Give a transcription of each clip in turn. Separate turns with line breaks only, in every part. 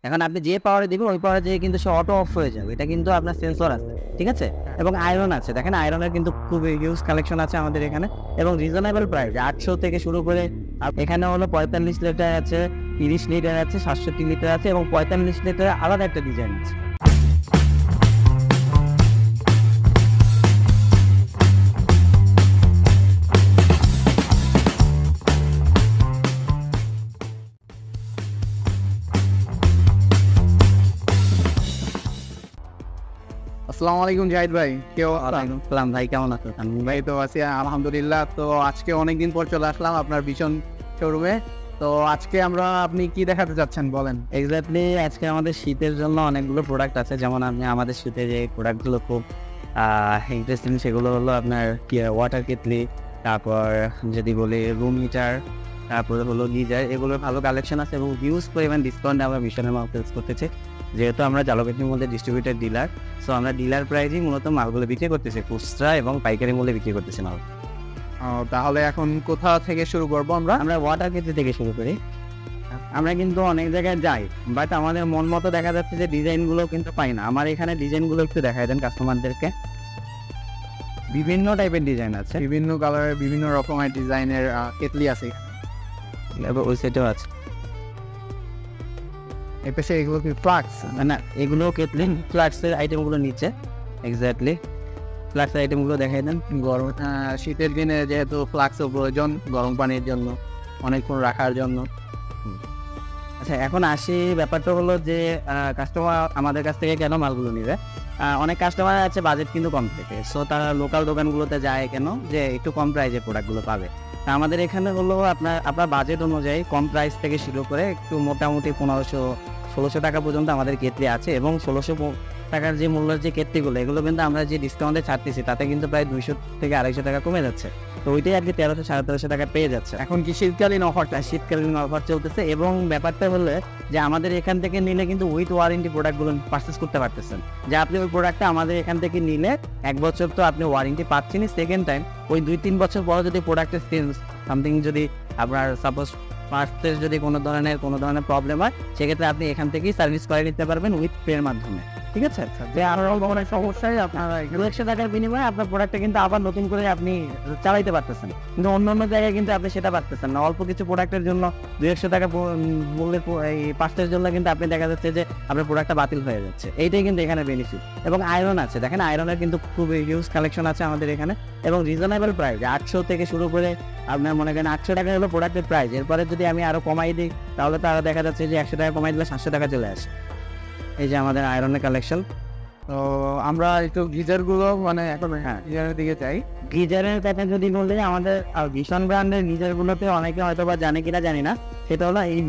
এখন আপনি যে পাওয়ারে দিবেন ওই পাওয়ারে যেয়ে কিন্তু সে অটো অফ হয়ে যাবে। এটা কিন্তু আপনার সেন্সর আছে, ঠিক আছে? এবং আয়রন আছে, দেখেন আয়রনের কিন্তু খুবই হিউজ কালেকশন আছে আমাদের এখানে এবং রিজনেবল প্রাইস 800 থেকে শুরু করে এখানে হলো 45 লিটার আছে, 30 লিটার আছে, 67 লিটার আছে এবং 45 লিটার আলাদা একটা ডিজাইন আছে।
আসসালামু আলাইকুম জাহিদ ভাই,
সালাম ভাই, কেমন আছেন?
ভাই তো আছি আলহামদুলিল্লাহ। তো আজকে অনেকদিন পর চলে আসলাম আপনার ভীষণ শোরুমে। তো আজকে আপনি কি দেখাতে যাচ্ছেন বলেন?
এক্স্যাক্টলি আজকে আমাদের শীতের জন্য অনেকগুলো প্রোডাক্ট আছে, যেমন আমাদের শীতের যে প্রোডাক্টগুলো খুব ইন্টারেস্টিং সেগুলো হলো আপনার ওয়াটার কেটলি, তারপর যদি বলি রুম হিটার, তারপরে হলো গিজার, এগুলোর ভালো কালেকশন আছে এবং হিউজ পরিমাণ ডিসকাউন্ট আমরা মিশনের মাল সেলস করতেছি। যেহেতু আমরা ঝালকাঠির মধ্যে ডিস্ট্রিবিউটার ডিলার, সো আমরা ডিলার প্রাইজেই মূলত মালগুলো বিক্রি করতেছি, খুচরা এবং পাইকারি মূল্যে বিক্রি করতেছি মাল।
তাহলে এখন কোথা থেকে শুরু করবো?
আমরা ওয়াটার কেটলি থেকে শুরু করি। আমরা কিন্তু অনেক জায়গায় যাই, বাট আমাদের মন মতো দেখা যাচ্ছে যে ডিজাইনগুলো কিন্তু পাই না। আমার এখানে ডিজাইনগুলো একটু দেখাই দেন কাস্টমারদেরকে। বিভিন্ন টাইপের ডিজাইন আছে,
বিভিন্ন কালারের বিভিন্ন রকমের ডিজাইনের কেটলি আছে,
ওই সেটাও আছে।
এই পাশে এগুলো কি ফ্লাক্স?
না, এগুলো কেটলি ফ্লাক্সের আইটেমগুলো নিচে। এক্স্যাক্টলি ফ্লাক্সের আইটেমগুলো দেখাই দেন।
গরম শীতের দিনে যেহেতু ফ্লাক্সও প্রয়োজন গরম পানির জন্য, অনেকক্ষণ রাখার জন্য।
আচ্ছা, এখন আসি ব্যাপারটা হলো যে কাস্টমার আমাদের কাছ থেকে কেন মালগুলো নিবে। অনেক কাস্টমার আছে বাজেট কিন্তু কম থেকে, সো তারা লোকাল দোকানগুলোতে যায় কেন, যে একটু কম প্রাইসে প্রোডাক্টগুলো পাবে। আমাদের এখানে হলো আপনার বাজেট অনুযায়ী কম প্রাইস থেকে শুরু করে একটু মোটামুটি 1500-1600 টাকা পর্যন্ত আমাদের কেটলি আছে এবং 1600 টাকার যে মূল্যের যে কেটলিগুলো, এগুলো কিন্তু আমরা যে ডিসকাউন্টে ছাড়তেছি তাতে কিন্তু প্রায় 200 থেকে 250 টাকা কমে যাচ্ছে। তো ওইটাই আর কি 1300-1350 টাকা পেয়ে যাচ্ছে।
এখন কি শীতকালীন
অফার চলতেছে এবং ব্যাপারটা হলো যে আমাদের এখান থেকে নিলে কিন্তু উইথ ওয়ারেন্টি প্রোডাক্টগুলো পারচেস করতে পারতেছেন। যে আপনি ওই প্রোডাক্টটা আমাদের এখান থেকে নিলে 1 বছর তো আপনি ওয়ারেন্টি পাচ্ছেনই, সেকেন্ড টাইম ওই 2-3 বছর পরে যদি প্রোডাক্টের সামথিং যদি আপনার সাপোজ পার্টসের যদি কোনো ধরনের প্রবলেম হয়, সেক্ষেত্রে আপনি এখান থেকেই সার্ভিস করে নিতে পারবেন উইথ পের মাধ্যমে, ঠিক আছে? যে আরও অনেক সমস্যায় আপনার 200 টাকার বিনিময়ে আপনার প্রোডাক্টটা কিন্তু আবার নতুন করে আপনি চালাইতে পারতেছেন, কিন্তু অন্য জায়গায় কিন্তু আপনি সেটা পারতেছেন না। অল্প কিছু প্রোডাক্টের জন্য 200 টাকা মূল্যের এই পার্টসের জন্য কিন্তু আপনি দেখা যাচ্ছে যে আপনার প্রোডাক্টটা বাতিল হয়ে যাচ্ছে। এইটাই কিন্তু এখানে বেনিফিট। এবং আয়রন আছে, দেখেন আয়রনের কিন্তু খুব হিউজ কালেকশন আছে আমাদের এখানে এবং রিজনেবল প্রাইস 800 থেকে শুরু করে আপনার মনে করেন 800 টাকা হলো প্রোডাক্টের প্রাইস। এরপরে যদি আমি আরো কমাই দিই তাহলে তারা দেখা যাচ্ছে যে 100 টাকা কমাই দিলে 700 টাকা চলে আসে। এই যে আমাদের আয়রনের কালেকশন।
তো আমরা একটু গিজারগুলো এখন গিজারের দিকে চাই।
গিজারের প্যাটার্ন যদি বলতে আমাদের ভীষণ ব্র্যান্ডের গিজারগুলোতে অনেকে হয়তো বা জানে কিনা জানি না, সেটা হলো এই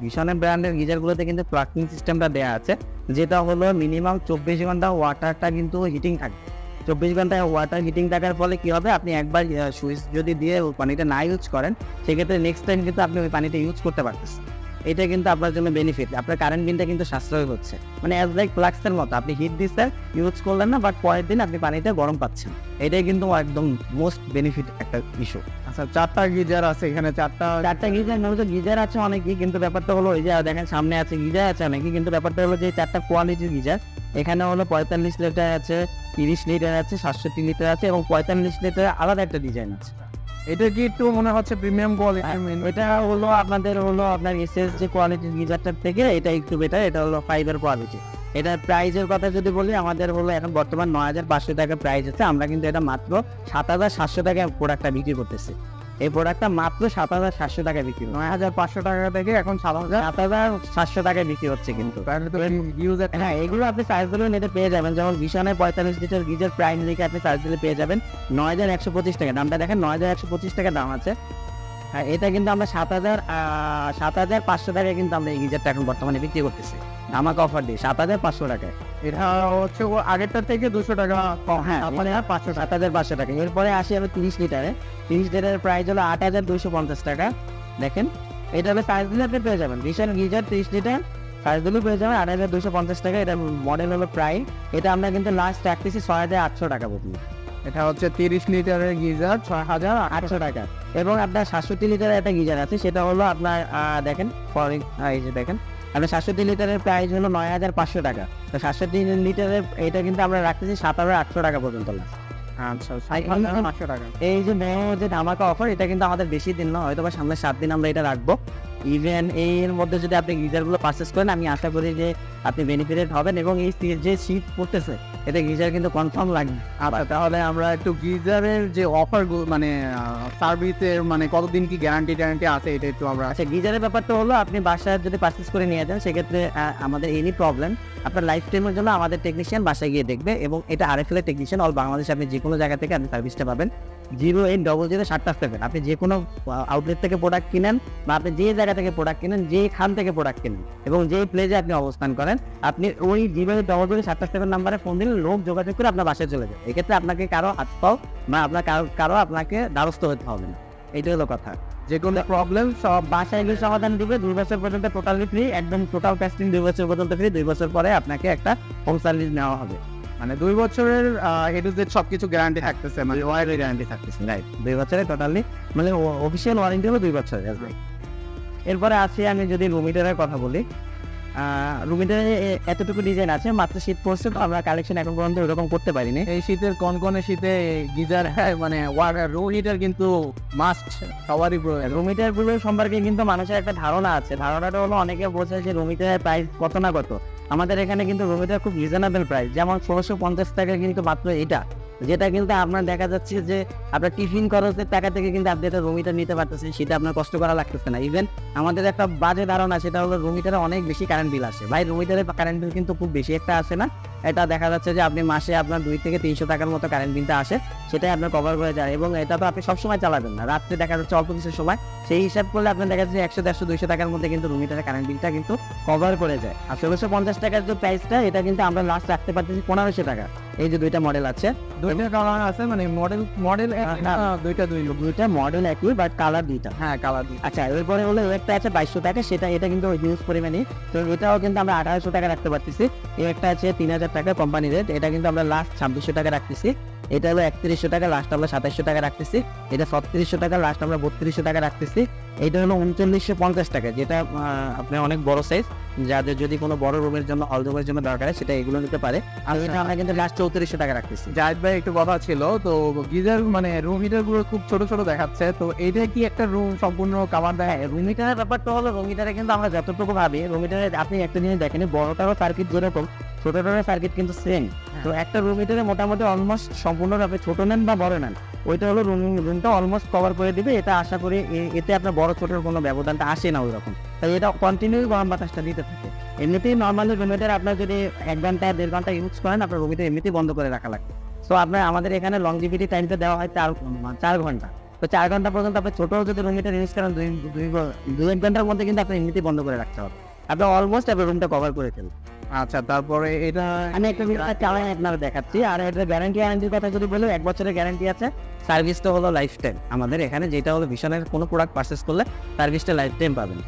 ভীষণের ব্র্যান্ডের গিজারগুলোতে কিন্তু প্লাকিং সিস্টেমটা দেওয়া আছে, যেটা হলো মিনিমাম 24 ঘন্টা ওয়াটারটা কিন্তু হিটিং থাকে। 24 ঘন্টায় ওয়াটার হিটিং থাকার ফলে কি হবে, আপনি একবার সুইচ যদি দিয়ে পানিটা না ইউজ করেন, সেক্ষেত্রে নেক্সট টাইম কিন্তু আপনি ওই পানিটা ইউজ করতে পারতেছেন। এটা কিন্তু আপনার জন্য বেনিফিট, আপনার কারেন্ট বিলটা কিন্তু সাশ্রয় হচ্ছে। মানে অ্যাজ লাইক ফ্লাক্সের মতো, আপনি হিট দিচ্ছেন, ইউজ করলেন না, বাট পরের দিন আপনি পানিটা গরম পাচ্ছেন। এটাই কিন্তু একদম মোস্ট বেনিফিট একটা ইস্যু।
আচ্ছা, 4টা গিজার আছে এখানে, 4টা
গিজার মূলত গিজার আছে অনেকই, কিন্তু ব্যাপারটা হলো ওই যে দেখেন সামনে আছে গিজার আছে অনেকই, কিন্তু ব্যাপারটা হলো যে 4টা কোয়ালিটির গিজার। এখানে হলো 45 লিটার আছে, 30 লিটার আছে, 67 লিটার আছে এবং 45 লিটার আলাদা একটা ডিজাইন আছে।
এটা কি একটু মনে হচ্ছে প্রিমিয়াম কোয়ালিটি?
এটা হলো আপনার এসএস যে কোয়ালিটির গিজারটার থেকে এটা একটু বেটার। এটা হলো 5 এর কোয়ালিটি। এটার প্রাইসের কথা যদি বলি, আমাদের হলো এখন বর্তমান 9500 টাকা প্রাইস আছে। আমরা কিন্তু এটা মাত্র 7700 টাকায় প্রোডাক্টটা বিক্রি করতেছি। এই প্রোডাক্টটা মাত্র 7700 টাকায় বিক্রি,
9500 টাকা থেকে এখন
7700 টাকায় বিক্রি হচ্ছে। কিন্তু হ্যাঁ, এগুলো আপনি চার্জ দিলে নেটে পেয়ে যাবেন। যেমন ভীষণের 45 লিটার গিজার প্রাইম লিখে আপনি চার্জ দিলে পেয়ে যাবেন 9125 টাকা। দামটা দেখেন 9125 টাকা দাম আছে। হ্যাঁ, এটা কিন্তু আমরা 7500 টাকায় কিন্তু আমরা এই গিজারটা এখন বর্তমানে বিক্রি করতেছি আমাকে অফার দিয়ে 7500 টাকায়।
এটা হচ্ছে আগেরটার থেকে 200 টাকা কম।
হ্যাঁ, মানে 7500 টাকা। এরপরে আসি আমি 30 লিটারে। 30 লিটারের প্রাইস হলো 8250 টাকা। দেখেন, এটা হলে চার্জ দিলে আপনি পেয়ে যাবেন ভীষণ গিজার 30 লিটার চার্জ দিলেও পেয়ে যাবেন 8250 টাকা। এটা মডেল হলো প্রাইম। এটা আমরা কিন্তু লাস্ট রাখতেছি 6800 টাকা পর্যন্ত।
এটা হচ্ছে 30 লিটারের গিজার 6800 টাকা।
এবং আপনার 67 লিটারের একটা গিজার আছে, সেটা হলো আপনার দেখেন এই যে দেখেন আপনার 703 লিটারের প্রাইস হলো 9,500 টাকা। তো 703 লিটারের এটা কিন্তু আমরা রাখতেছি 7,800 টাকা পর্যন্ত লাস্ট।
আচ্ছা 7,500 টাকা।
এই যে যে ধামাকা অফার, এটা কিন্তু আমাদের বেশি দিন না, হয়তো বা সামনে 7 দিন আমরা এটা রাখবো। ইভেন এর মধ্যে যদি আপনি গিজারগুলো পারচেস করেন, আমি আশা করি যে আপনি বেনিফিটেড হবেন, এবং এই যে শীত পড়তেছে এতে গিজার কিন্তু কনফার্ম লাগবে।
আচ্ছা তাহলে আমরা একটু গিজারের যে অফার মানে সার্ভিসের মানে কতদিন কি গ্যারান্টি আছে এটা একটু আমরা।
আচ্ছা, গিজারের ব্যাপারটা হলো আপনি বাসায় যদি পারচেস করে নিয়ে যান, সেক্ষেত্রে আমাদের এনি প্রবলেম আপনার লাইফ টাইমের জন্য আমাদের টেকনিশিয়ান বাসায় গিয়ে দেখবে, এবং এটা আরএফএল এর টেকনিশিয়ান অল বাংলাদেশে আপনি যে কোনো জায়গা থেকে আপনি সার্ভিসটা পাবেন। 0800777 আপনি যে কোনো আউটলেট থেকে প্রোডাক্ট কিনেন, বা আপনি যে জায়গা থেকে প্রোডাক্ট কিনেন, যেখান থেকে প্রোডাক্ট কিনেন এবং যে প্লেসে আপনি অবস্থান করেন, আপনি ওই 0800777 নাম্বারে ফোন দিলে লোক যোগাযোগ করে আপনার বাসায় চলে যাবে। এক্ষেত্রে আপনাকে কারো হাত পাও বা আপনার কারো আপনাকে দ্বারস্থ হতে হবে না। এইটা হলো কথা।
যে কোনো প্রবলেম সব
বাসায় গিয়ে সমাধান দিবে। 2 বছর পর্যন্ত টোটালি ফ্রি, একদম টোটাল টেস্টিং 2 বছর পর্যন্ত ফ্রি। 2 বছর পরে আপনাকে একটা হোম সার্ভিস নেওয়া হবে।
মানে 2 বছরের এ টু জেড সবকিছু গ্যারান্টি থাকতেছে, মানে
ওয়ারেন্টি গ্যারান্টি থাকতেছে, রাইট। 2 বছরের টোটালি মানে অফিসিয়াল ওয়ারেন্টি হলো 2 বছর আসবে। এরপরে আছে আমি যদি রুম হিটারের কথা বলি, রুম হিটারে এতটুকু ডিজাইন আছে, মাত্র শীত পড়ছে তো আমরা কালেকশন এখন পর্যন্ত ওরকম করতে পারিনি।
এই শীতের কনকনে শীতে গিজার মানে রুম হিটার কিন্তু মাস্ট সবারই প্রয়োজন।
রুম হিটার সম্পর্কে কিন্তু মানুষের একটা ধারণা আছে। ধারণাটা হলো অনেকে বোঝে যে রুম হিটারের প্রাইস কত না কত। আমাদের এখানে কিন্তু রুম হিটার খুব রিজনেবল প্রাইস, যেমন 1650 টাকা কিন্তু মাত্র এটা, যেটা কিন্তু আপনার দেখা যাচ্ছে যে আপনার টিফিন খরচের টাকা থেকে কিন্তু আপনি এটা রুম হিটার নিতে পারতেছেন, সেটা আপনার কষ্ট করা লাগতেছে না। ইভেন আমাদের একটা বাজে ধারণা, সেটা হলো রুম হিটারে অনেক বেশি কারেন্ট বিল আসে। ভাই, রুম হিটারে কারেন্ট বিল কিন্তু খুব বেশি একটা আসে না। এটা দেখা যাচ্ছে যে আপনি মাসে আপনার 2 থেকে 300 টাকার মতো কারেন্ট বিলটা আসে, সেটাই আপনার কভার হয়ে যায়। এবং এটা তো আপনি সবসময় চালাবেন না, রাত্রে দেখা যাচ্ছে অল্প কিছু সময়, সেই হিসাব করলে আপনার দেখা যাচ্ছে 100, 150, 200 টাকার মধ্যে কিন্তু রুম হিটারের কারেন্ট বিলটা কিন্তু কভার করে যায়। আর 1650 টাকার যে প্রাইসটা, এটা কিন্তু আমরা লাস্ট রাখতে পারতেছি 1500 টাকা। এই যে 2টা মডেল আছে,
2টা কালার আছে, মানে মডেল দুইটা
মডেল একই বাট কালার 2টা।
হ্যাঁ কালার 2।
আচ্ছা, এরপরে হলো একটা আছে 2200 টাকা, এটা কিন্তু হিউজ পরিমাণে, তো এটাও কিন্তু আমরা 1800 টাকা রাখতে পারতেছি। একটা আছে 3000 টাকা কোম্পানি রেট, এটা কিন্তু আমরা লাস্ট 2600 টাকা রাখতেছি। এটা হলো 3100 টাকা, লাস্ট আমরা 2700 টাকা রাখতেছি। এটা 3600 টাকা, লাস্ট আমরা 3200 টাকা রাখতেছি। এটা হলো 3950 টাকা, যেটা আপনার অনেক বড় সাইজ, যাদের যদি কোনো বড় রুমের জন্য, হল রুমের জন্য দরকার হয়, সেটা এগুলো নিতে পারে। আর এটা আমরা কিন্তু লাস্ট 3400 টাকা রাখতেছি।
জাহিদ ভাই একটু কথা ছিল, তো গিজার মানে রুম হিটার গুলো খুব ছোট ছোট দেখাচ্ছে, তো এইটা কি একটা রুম সম্পূর্ণ কাভার দেয়?
রুম হিটারের ব্যাপারটা হলো, রুম হিটারে কিন্তু আমরা যতটুকু ভাবি, রুম হিটারে আপনি একটা জিনিস দেখেন, বড়টারও সার্কিট যেরকম, ছোটটারও সার্কিট কিন্তু সেম। তো একটা রুম হিটারে মোটামুটি অলমোস্ট সম্পূর্ণ আপনি ছোট নেন বা বড় নেন, ওইটা হলো রুমটা অলমোস্ট কভার করে দিবে। এটা আশা করি এতে আপনার বড় ছোটোর কোনো ব্যবধানটা আসে না ওইরকম, তাই এটা কন্টিনিউ গরম বাতাসটা দিতে থাকে। এমনিতেই নর্মালি রুম হিটার আপনার যদি 1 ঘন্টা 1.5 ঘন্টা ইউজ করেন, আপনার রুম হিটার এমনিতেই বন্ধ করে রাখা লাগবে। সো আপনার আমাদের এখানে লংজিভিটি টাইমটা দেওয়া হয় 4 ঘন্টা। তো 4 ঘন্টা পর্যন্ত আপনি ছোটো যদি রুম হিটার ইউজ করেন, 2-1 ঘন্টার মধ্যে কিন্তু আপনি এমনিতেই বন্ধ করে রাখতে হবে। আপনি অলমোস্ট আপনার রুমটা কভার করে ফেলবেন।
আচ্ছা, তারপরে এটা
আমি একটা চালাই আপনারা দেখাচ্ছি। আর এটা গ্যারান্টির কথা যদি বলি, 1 বছরের গ্যারান্টি আছে। সার্ভিসটা হলো লাইফ টাইম আমাদের এখানে, যেটা হলো ভীষণের কোনো প্রোডাক্ট পারচেস করলে সার্ভিসটা লাইফ টাইম পাবেন।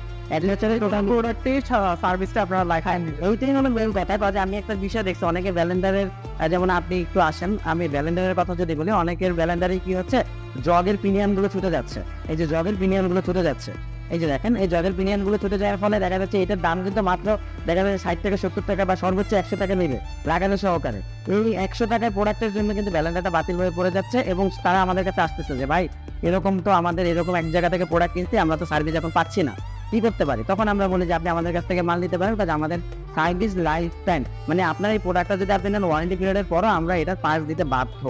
সার্ভিসটা আপনারা লাইফটাইম দিবেন,
ওইটাই হলো মেন কথা। কাজে আমি একটা বিষয় দেখছি, অনেকে ব্যালেন্ডারের, যেমন আপনি একটু আসেন, আমি ব্যালেন্ডারের কথা যদি বলি, অনেকের ব্যালেন্ডারে কি হচ্ছে, জগের পিনিয়ন গুলো ছুটে যাচ্ছে। এই যে জগের পিনিয়ন গুলো ছুটে যাচ্ছে, এই যে দেখেন, এই জগের পিনিয়ন গুলো ছুটে যাওয়ার ফলে দেখা যাচ্ছে এটার দাম কিন্তু মাত্র দেখা যাচ্ছে 60 থেকে 70 টাকা বা সর্বোচ্চ 100 টাকা নেবে লাগানো সহকারে। এই 100 টাকার প্রোডাক্টের জন্য কিন্তু ব্যালেন্ডারটা বাতিল হয়ে পড়ে যাচ্ছে, এবং তারা আমাদের কাছে আসতেছে যে ভাই, এরকম তো আমাদের এরকম এক জায়গা থেকে প্রোডাক্ট কিনছি, আমরা তো সার্ভিস এখন পাচ্ছি না, কি করতে পারি? তখন আমরা বলি যে আপনি আমাদের কাছ থেকে মাল নিতে পারেন, কারণ আমাদের সার্ভিস লাইফ টাইম, মানে আপনার এই প্রোডাক্টটা যদি আপনি নেন ওয়ারেন্টি পিরিয়ডের পরও আমরা এটা পার্টস দিতে বাধ্য।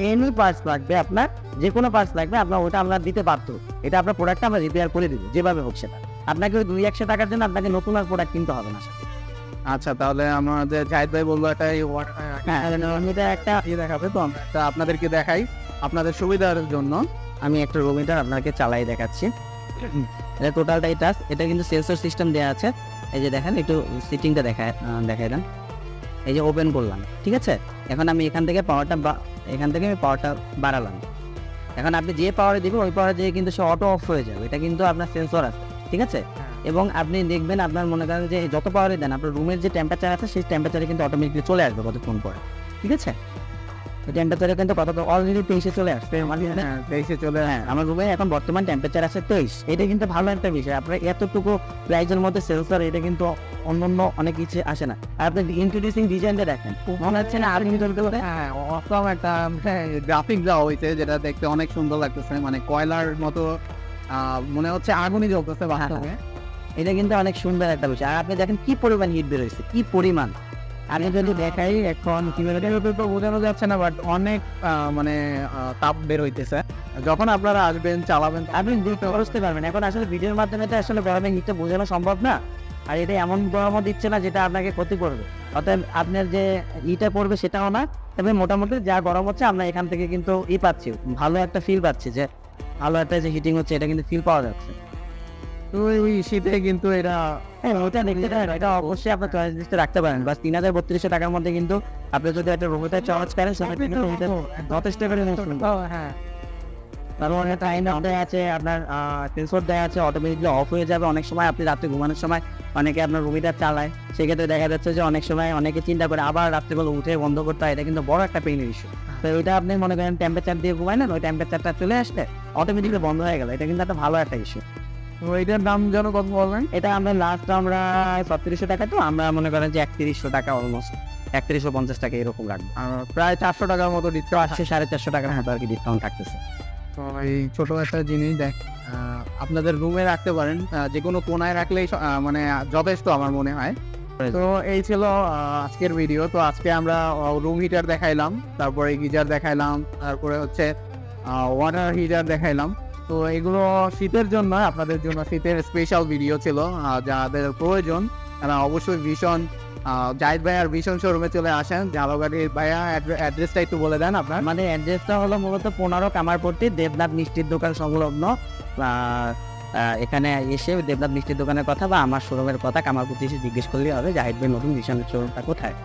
এনি পার্টস লাগবে আপনার, যে কোনো পার্টস লাগবে আপনার, ওটা আমরা দিতে বাধ্য। এটা আপনার প্রোডাক্টটা আমরা রিপেয়ার করে দিব যেভাবে হোক সেটা। আপনাকে ওই 200-100 টাকার জন্য আপনাকে নতুন আর প্রোডাক্ট কিনতে হবে না।
আচ্ছা, তাহলে আমাদের জাহিদ ভাই বললো একটা
একটা
দেখাবে, তো আমরা এটা আপনাদেরকে দেখাই আপনাদের সুবিধার জন্য।
আমি একটা রুম হিটার আপনাকে চালাই দেখাচ্ছি। এটা টোটালটাই টাচ, এটা কিন্তু সেন্সর সিস্টেম দেওয়া আছে। এই যে দেখেন, একটু সিটিংটা দেখায় দেন। এই যে ওপেন করলাম, ঠিক আছে। এখন আমি এখান থেকে পাওয়ারটা বাড়ালাম। এখন আপনি যে পাওয়ারে দিবেন, ওই পাওয়ারে দিয়ে কিন্তু সে অটো অফ হয়ে যাবে। এটা কিন্তু আপনার সেন্সর আছে, ঠিক আছে। এবং আপনি দেখবেন, আপনার মনে করেন যে যত পাওয়ারে দেন, আপনার রুমের যে টেম্পারেচার আছে, সেই টেম্পারেচারে কিন্তু অটোমেটিকলি চলে আসবে কতক্ষণ পরে, ঠিক আছে। টেম্পারেচার কিন্তু কত অলরেডি 23-এ চলে আসছে মানে
হ্যাঁ 23-এ চলে
আমার রুমে এখন বর্তমান টেম্পারেচার আছে 23। এটা কিন্তু ভালো একটা বিষয়, আপনার এতটুকু প্রাইজের মধ্যে সেন্সর, এটা কিন্তু অন্যান্য অনেক কিছু আসে না। আর আপনি ইন্ট্রোডিউসিং ডিজাইনটা দেখেন, মনে হচ্ছে না আর্মি তৈরি করে।
হ্যাঁ অসম একটা গ্রাফিক দেওয়া হয়েছে যেটা দেখতে অনেক সুন্দর লাগতেছে, মানে কয়লার মতো মনে হচ্ছে আগুনই জ্বলতেছে বাস্তবে।
এটা কিন্তু অনেক সুন্দর একটা বিষয়। আর আপনি দেখেন কি পরিমাণ হিট বের হয়েছে, কি পরিমাণ। আমি যদি দেখাই এখন কিভাবে
তো বোঝানো যাচ্ছে না, বাট অনেক মানে তাপ বের হইতেছে। যখন আপনারা আসবেন চালাবেন
আপনি বুঝতে পারবেন। এখন আসলে ভিডিওর মাধ্যমে তো আসলে গরমের হিটটা বোঝানো সম্ভব না, আর এটা এমন গরমও দিচ্ছে না যেটা আপনাকে ক্ষতি করবে। অতএব আপনার যে ইটা পড়বে সেটাও না, তবে মোটামুটি যা গরম হচ্ছে আমরা এখান থেকে কিন্তু পাচ্ছি, ভালো একটা ফিল পাচ্ছি, যে ভালো একটা যে হিটিং হচ্ছে এটা কিন্তু ফিল পাওয়া যাচ্ছে।
তো ওই শীতে কিন্তু এটা
ওটা দেখতে পারেন, এটা অবশ্যই আপনার চয়েস লিস্টে রাখতে পারেন। বাস 3,3200 টাকার মধ্যে কিন্তু আপনি যদি একটা রোবটের চার্জ করেন সেটা কিন্তু যথেষ্ট করে
হ্যাঁ
তারপর টাইম দেওয়া আছে, আপনার সেন্সর দেওয়া আছে, অটোমেটিকলি অফ হয়ে যাবে। অনেক সময় আপনি রাত্রে ঘুমানোর সময় অনেকে আপনার রুমিটার চালায়, সেক্ষেত্রে দেখা যাচ্ছে যে অনেক সময় অনেকে চিন্তা করে আবার রাত্রিবেলা উঠে বন্ধ করতে হয়, এটা কিন্তু বড় একটা পেইনের ইস্যু। তো ওইটা আপনি মনে করেন টেম্পারেচার দিয়ে ঘুমায় না, ওই টেম্পারেচারটা চলে আসলে অটোমেটিকলি বন্ধ হয়ে গেল, এটা কিন্তু একটা ভালো একটা ইস্যু।
তো এটার দাম যেন কত বলবেন?
এটা আমরা লাস্ট আমরা 3700 টাকা, তো আমরা মনে করেন যে 3100 টাকা, অলমোস্ট 3150 টাকা এরকম রাখবো।
প্রায় 400 টাকার মতো ডিসকাউন্ট,
450 টাকার মতো আর কি ডিসকাউন্ট থাকতেছে।
তো এই ছোট একটা জিনিস দেখ আপনাদের রুমে রাখতে পারেন, যে কোনো কোনায় রাখলেই মানে যথেষ্ট আমার মনে হয়। তো এই ছিল আজকের ভিডিও। তো আজকে আমরা রুম হিটার দেখাইলাম, তারপরে গিজার দেখাইলাম, তারপরে হচ্ছে ওয়াটার হিটার দেখাইলাম। তো এগুলো শীতের জন্য, আপনাদের জন্য শীতের স্পেশাল ভিডিও ছিল। যাদের প্রয়োজন তারা অবশ্যই ভীষণ জাহিদ ভাইয়ার ভীষণ শোরুমে চলে আসেন। ঝালকাঠির ভাইয়া অ্যাড্রেসটা একটু বলে দেন আপনার।
আমাদের অ্যাড্রেসটা হলো মূলত 15 কামারপট্টি, দেবনাথ মিষ্টির দোকান সংলগ্ন। এখানে এসে দেবনাথ মিষ্টির দোকানের কথা বা আমার শোরুমের কথা কামারপট্টি এসে জিজ্ঞেস করলেই হবে জাহিদ ভাই নতুন ভীষণের শোরুমটা কোথায়।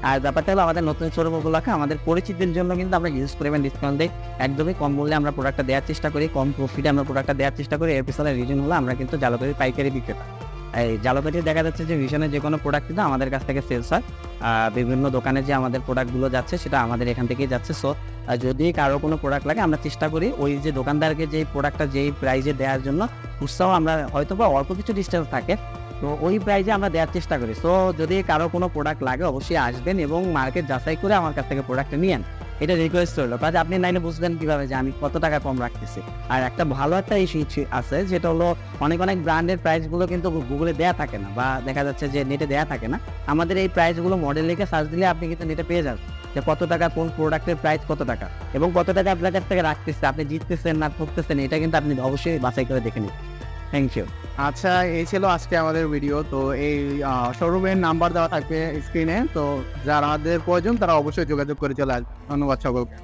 আর ব্যাপারটা হলো আমাদের নতুন শোরুমগুলোকে আমাদের পরিচিতির জন্য কিন্তু আমরা ইউজ পরিমাণ ডিসকাউন্ট দিই, একদমই কম মূল্যে আমরা প্রোডাক্টটা দেওয়ার চেষ্টা করি, কম প্রফিটে আমরা প্রোডাক্টটা দেওয়ার চেষ্টা করি। এর পিছনে রিজন হলো আমরা কিন্তু ঝালকাঠি পাইকারি বিক্রেতা। এই ঝালকাঠি দেখা যাচ্ছে যে ভিশনের যে কোনো প্রোডাক্ট কিন্তু আমাদের কাছ থেকে সেলস হয়। বিভিন্ন দোকানে যে আমাদের প্রোডাক্টগুলো যাচ্ছে সেটা আমাদের এখান থেকেই যাচ্ছে। সো যদি কারো কোনো প্রোডাক্ট লাগে আমরা চেষ্টা করি ওই যে দোকানদারকে যেই প্রোডাক্টটা যেই প্রাইসে দেওয়ার জন্য, উৎসাহ আমরা হয়তো বা অল্প কিছু ডিস্টেন্স থাকে, তো ওই প্রাইসে আমরা দেওয়ার চেষ্টা করি। সো যদি কারো কোনো প্রোডাক্ট লাগে অবশ্যই আসবেন এবং মার্কেট যাচাই করে আমার কাছ থেকে প্রোডাক্টটা নিয়েন, এটা রিকোয়েস্ট রইল। কাজ আপনি নাইলে বুঝবেন কিভাবে যে আমি কত টাকা কম রাখতেছি। আর একটা ভালো একটা ইস্যু আছে, যেটা হলো অনেক ব্র্যান্ডের প্রাইসগুলো কিন্তু গুগলে দেওয়া থাকে না, বা দেখা যাচ্ছে যে নেটে দেওয়া থাকে না। আমাদের এই প্রাইসগুলো মডেল লিখে সার্চ দিলে আপনি কিন্তু নেটে পেয়ে যাবেন যে কত টাকা কোন প্রোডাক্টের প্রাইস কত টাকা এবং কত টাকা আপনার কাছ থেকে রাখতেছে, আপনি জিততেছেন না ঠকতেছেন, এটা কিন্তু আপনি অবশ্যই বাছাই করে দেখে নিন। Thank you.
আচ্ছা, এই ছিল আজকে আমাদের ভিডিও। তো এই শোরুমের নাম্বার দেওয়া থাকবে স্ক্রিনে, তো যাদের প্রয়োজন তারা অবশ্যই যোগাযোগ করে চলে আসবে। ধন্যবাদ সকলকে।